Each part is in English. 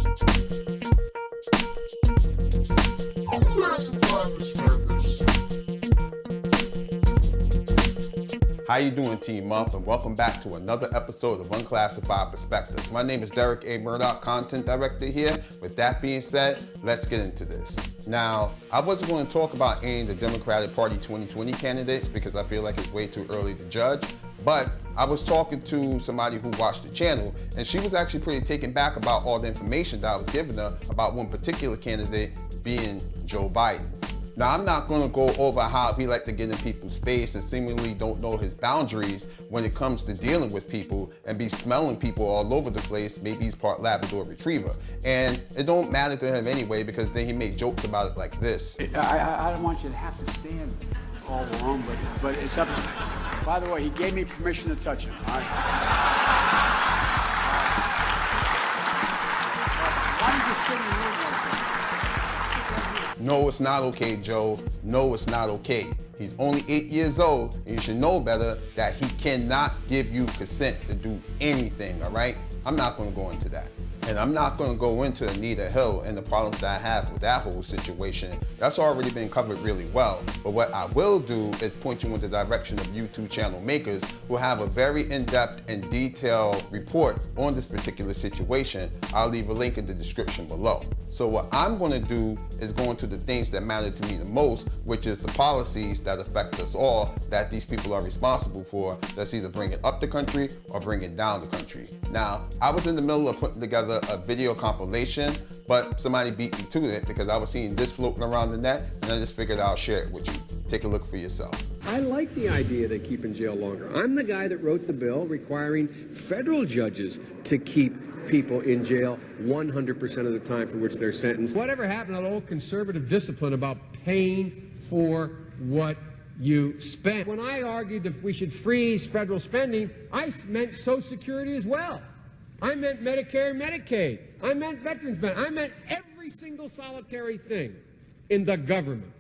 Unclassified perspectives. How you doing, Team Month? And welcome back to another episode of Unclassified Perspectives. My name is Derek A. Murdoch, Content Director here. With that being said, let's get into this. Now, I wasn't going to talk about any of the Democratic Party 2020 candidates because I feel like it's way too early to judge. But I was talking to somebody who watched the channel, and she was actually pretty taken back about all the information that I was giving her about one particular candidate being Joe Biden. Now, I'm not going to go over how he liked to get in people's space and seemingly don't know his boundaries when it comes to dealing with people and be smelling people all over the place. Maybe he's part Labrador Retriever. And it don't matter to him anyway because then he made jokes about it like this. I don't want you to have to stand all alone, but it's up to you. By the way, he gave me permission to touch him. All right? Why did you sit in the room like that? No, it's not okay, Joe. No, it's not okay. He's only 8 years old, and you should know better that he cannot give you consent to do anything, all right? I'm not going to go into that. And I'm not going to go into Anita Hill and the problems that I have with that whole situation. That's already been covered really well. But what I will do is point you in the direction of YouTube channel makers who have a very in-depth and detailed report on this particular situation. I'll leave a link in the description below. So what I'm going to do is go into the things that matter to me the most, which is the policies that affect us all that these people are responsible for. That's either bringing up the country or bringing down the country. Now, I was in the middle of putting together a video compilation, but somebody beat me to it because I was seeing this floating around the net, and I just figured I'll share it with you. Take a look for yourself. I like the idea they keep in jail longer. I'm the guy that wrote the bill requiring federal judges to keep people in jail 100% of the time for which they're sentenced. Whatever happened to that old conservative discipline about paying for what you spent? When I argued that we should freeze federal spending, I meant Social Security as well. I meant Medicare and Medicaid. I meant veterans benefits. I meant every single solitary thing in the government.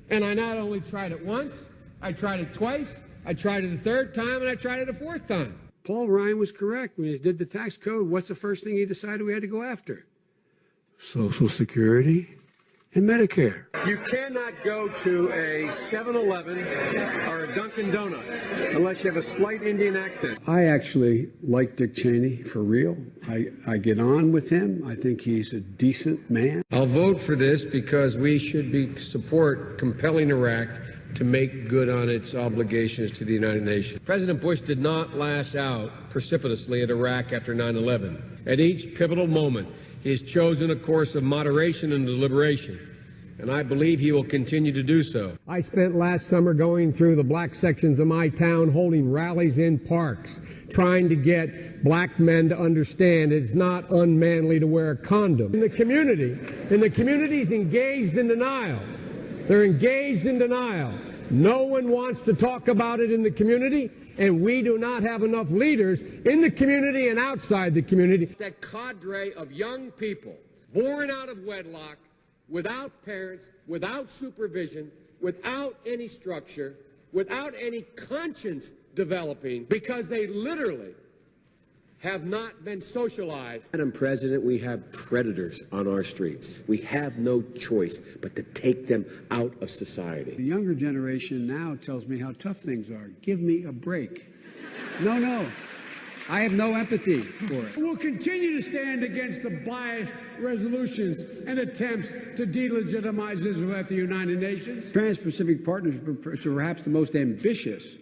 And I not only tried it once, I tried it twice, I tried it a third time, and I tried it a fourth time. Paul Ryan was correct. When he did the tax code, what's the first thing he decided we had to go after? Social Security and Medicare. You cannot go to a 7-Eleven or a Dunkin' Donuts unless you have a slight Indian accent. I actually like Dick Cheney for real. I get on with him. I think he's a decent man. I'll vote for this because we should support compelling Iraq to make good on its obligations to the United Nations. President Bush did not lash out precipitously at Iraq after 9/11. At each pivotal moment, he has chosen a course of moderation and deliberation, and I believe he will continue to do so. I spent last summer going through the black sections of my town, holding rallies in parks, trying to get black men to understand it's not unmanly to wear a condom. In the community's engaged in denial. They're engaged in denial. No one wants to talk about it in the community, and we do not have enough leaders in the community and outside the community. That cadre of young people born out of wedlock, without parents, without supervision, without any structure, without any conscience developing, because they literally have not been socialized. Madam President, we have predators on our streets. We have no choice but to take them out of society. The younger generation now tells me how tough things are. Give me a break. No. I have no empathy for it. We'll continue to stand against the biased resolutions and attempts to delegitimize Israel at the United Nations. Trans-Pacific Partnership is perhaps the most ambitious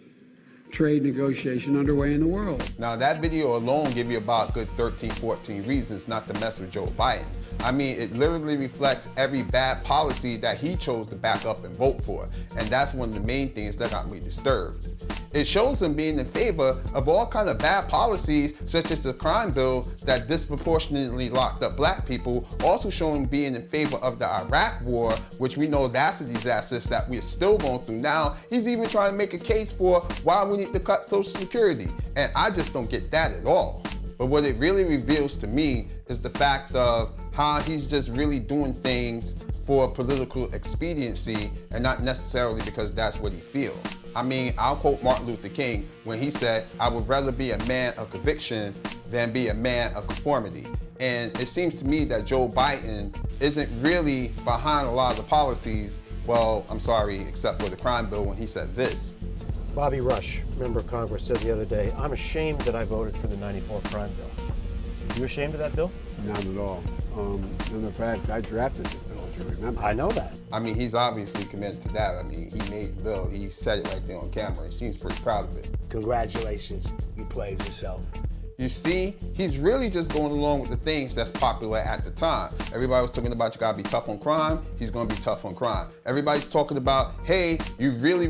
trade negotiation underway in the world. Now, that video alone give you about good 13, 14 reasons not to mess with Joe Biden. I mean, it literally reflects every bad policy that he chose to back up and vote for. And that's one of the main things that got me disturbed. It shows him being in favor of all kind of bad policies, such as the crime bill that disproportionately locked up black people, also showing being in favor of the Iraq war, which we know that's a disaster that we're still going through now. He's even trying to make a case for why we need to cut Social Security. And I just don't get that at all. But what it really reveals to me is the fact of how he's just really doing things for political expediency and not necessarily because that's what he feels. I mean, I'll quote Martin Luther King when he said, "I would rather be a man of conviction than be a man of conformity." And it seems to me that Joe Biden isn't really behind a lot of the policies, well, I'm sorry, except for the crime bill when he said this. Bobby Rush, member of Congress, said the other day, I'm ashamed that I voted for the 94 crime bill. You ashamed of that bill? Not at all. And the fact I drafted the bill, as you remember. I know that. I mean, he's obviously committed to that. I mean, he made the bill. He said it right there on camera. He seems pretty proud of it. Congratulations, you played yourself. You see, he's really just going along with the things that's popular at the time. Everybody was talking about you gotta be tough on crime. He's gonna be tough on crime. Everybody's talking about, hey, you really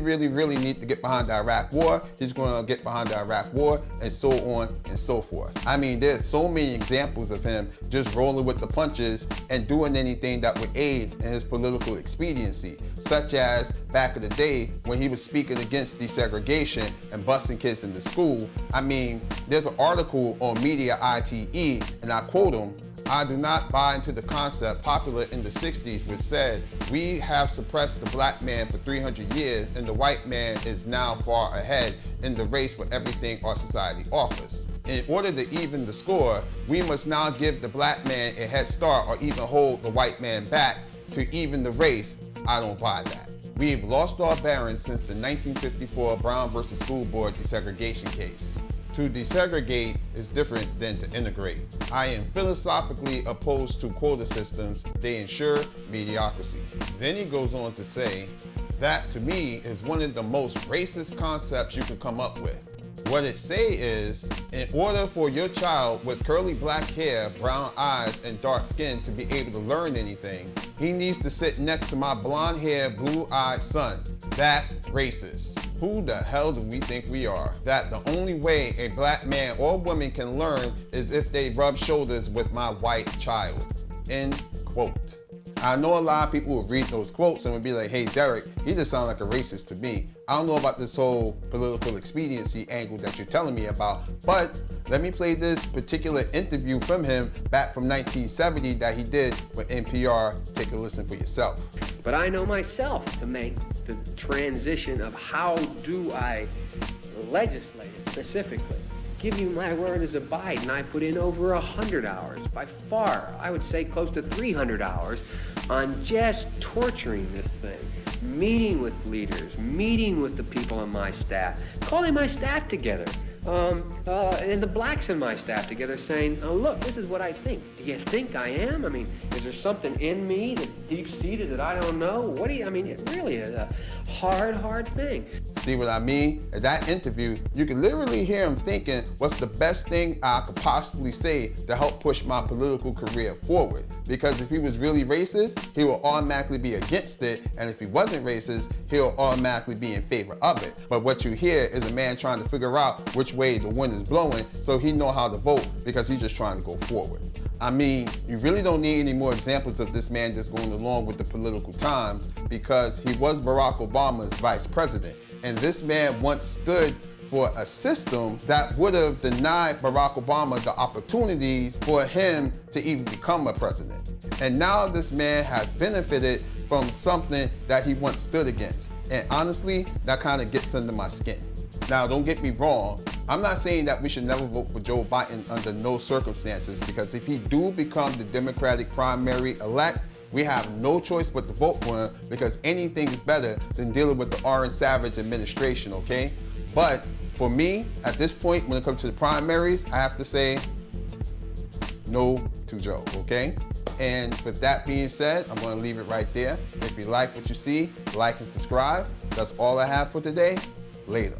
need to get behind the Iraq war. He's gonna get behind the Iraq war, and so on and so forth. I mean, there's so many examples of him just rolling with the punches and doing anything that would aid in his political expediency, such as back in the day when he was speaking against desegregation and busing kids into school. I mean, there's an article on Media ITE, and I quote him, I do not buy into the concept popular in the 60s which said, we have suppressed the black man for 300 years and the white man is now far ahead in the race for everything our society offers. In order to even the score, we must now give the black man a head start or even hold the white man back to even the race. I don't buy that. We've lost our bearings since the 1954 Brown versus School Board desegregation case. To desegregate is different than to integrate. I am philosophically opposed to quota systems. They ensure mediocrity. Then he goes on to say, that to me is one of the most racist concepts you can come up with. What it say is, in order for your child with curly black hair, brown eyes, and dark skin to be able to learn anything, he needs to sit next to my blonde-haired, blue-eyed son. That's racist. Who the hell do we think we are? That the only way a black man or woman can learn is if they rub shoulders with my white child. End quote. I know a lot of people will read those quotes and will be like, hey, Derek, he just sounds like a racist to me. I don't know about this whole political expediency angle that you're telling me about, but let me play this particular interview from him back from 1970 that he did with NPR. Take a listen for yourself. But I know myself to make the transition of how do I legislate specifically. Give you my word as a Biden, I put in over 100 hours, by far, I would say close to 300 hours, on just torturing this thing, meeting with leaders, meeting with the people on my staff, calling my staff together, and the blacks in my staff together saying, oh, look, this is what I think. Do you think I am? I mean, is there something in me that's deep-seated that I don't know? What do you, I mean, it really is a hard thing. See what I mean? In that interview, you can literally hear him thinking, what's the best thing I could possibly say to help push my political career forward? Because if he was really racist, he will automatically be against it, and if he wasn't racist, he'll automatically be in favor of it. But what you hear is a man trying to figure out which way the wind is blowing so he know how to vote because he's just trying to go forward. I mean, you really don't need any more examples of this man just going along with the political times because he was Barack Obama's vice president. And this man once stood for a system that would have denied Barack Obama the opportunity for him to even become a president. And now this man has benefited from something that he once stood against. And honestly, that kind of gets under my skin. Now, don't get me wrong. I'm not saying that we should never vote for Joe Biden under no circumstances, because if he do become the Democratic primary elect, we have no choice but to vote for him because anything is better than dealing with the Orange Savage administration, okay? But for me, at this point, when it comes to the primaries, I have to say no to Joe, okay? And with that being said, I'm gonna leave it right there. If you like what you see, like and subscribe. That's all I have for today. Later.